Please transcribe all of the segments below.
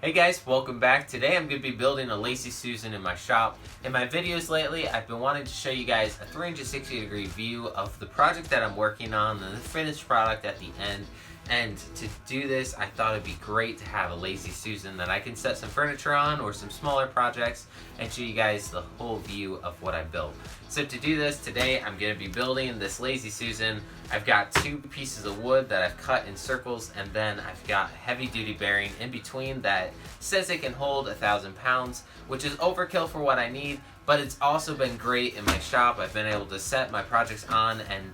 Hey guys, welcome back. Today I'm going to be building a Lazy Susan in my shop. In my videos lately, I've been wanting to show you guys a 360-degree view of the project that I'm working on and the finished product at the end. And to do this, I thought it'd be great to have a Lazy Susan that I can set some furniture on or some smaller projects and show you guys the whole view of what I built. So to do this today, I'm going to be building this Lazy Susan. I've got 2 pieces of wood that I've cut in circles, and then I've got heavy duty bearing in between that says it can hold 1,000 pounds, which is overkill for what I need, but it's also been great in my shop. I've been able to set my projects on, and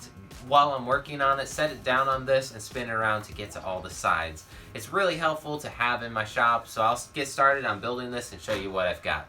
while I'm working on it, set it down on this and spin it around to get to all the sides. It's really helpful to have in my shop, so I'll get started on building this and show you what I've got.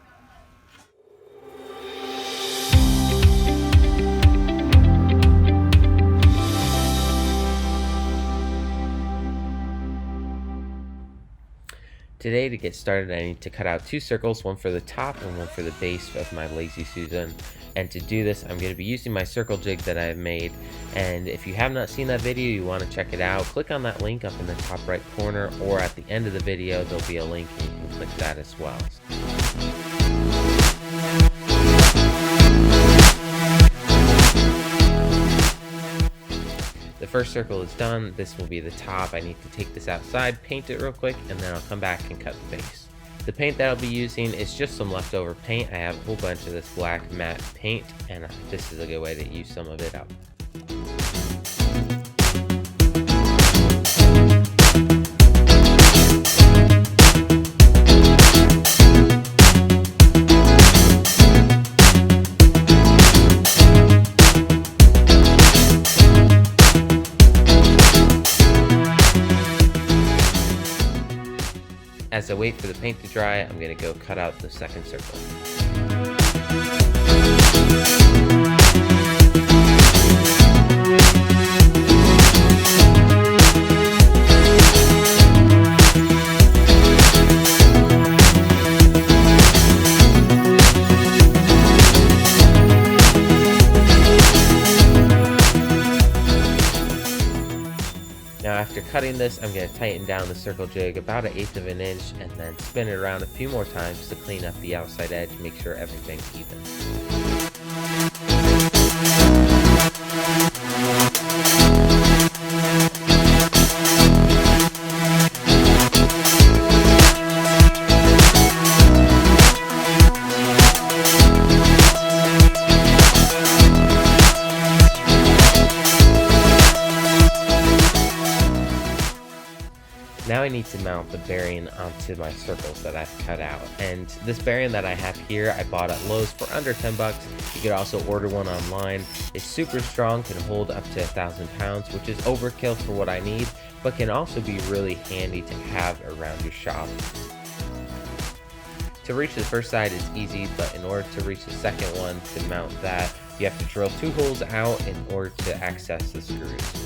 Today, to get started, I need to cut out 2 circles, one for the top and one for the base of my Lazy Susan. And to do this, I'm going to be using my circle jig that I've made. And if you have not seen that video, you want to check it out, click on that link up in the top right corner, or at the end of the video, there'll be a link and you can click that as well. The first circle is done. This will be the top. I need to take this outside, paint it real quick, and then I'll come back and cut the base. The paint that I'll be using is just some leftover paint. I have a whole bunch of this black matte paint, and this is a good way to use some of it up. As I wait for the paint to dry, I'm going to go cut out the second circle. Now after cutting this, I'm going to tighten down the circle jig about 1/8 of an inch and then spin it around a few more times to clean up the outside edge, make sure everything's even. Now I need to mount the bearing onto my circles that I've cut out. And this bearing that I have here, I bought at Lowe's for under 10 bucks. You could also order one online. It's super strong, can hold up to 1,000 pounds, which is overkill for what I need, but can also be really handy to have around your shop. To reach the first side is easy, but in order to reach the second one, to mount that, you have to drill 2 holes out in order to access the screws.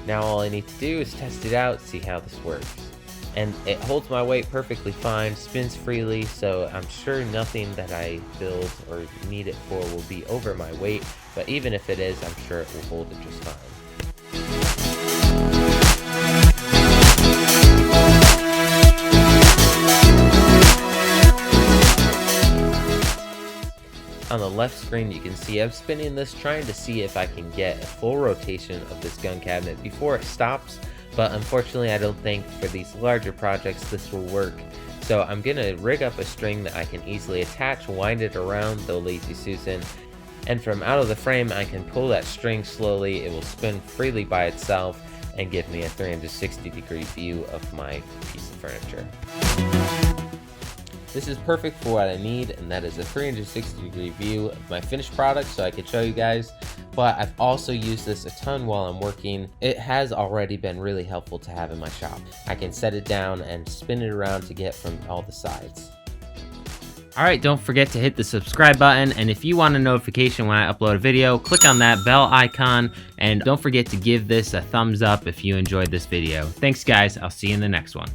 Now all I need to do is test it out, see how this works. And it holds my weight perfectly fine, spins freely, so I'm sure nothing that I build or need it for will be over my weight, but even if it is, I'm sure it will hold it just fine. On the left screen, you can see I'm spinning this, trying to see if I can get a full rotation of this gun cabinet before it stops, but unfortunately I don't think for these larger projects this will work. So I'm gonna rig up a string that I can easily attach, wind it around the Lazy Susan, and from out of the frame I can pull that string slowly. It will spin freely by itself, and give me a 360-degree view of my piece of furniture. This is perfect for what I need, and that is a 360-degree view of my finished product so I can show you guys. But I've also used this a ton while I'm working. It has already been really helpful to have in my shop. I can set it down and spin it around to get from all the sides. Alright, don't forget to hit the subscribe button, and if you want a notification when I upload a video, click on that bell icon, and don't forget to give this a thumbs up if you enjoyed this video. Thanks guys, I'll see you in the next one.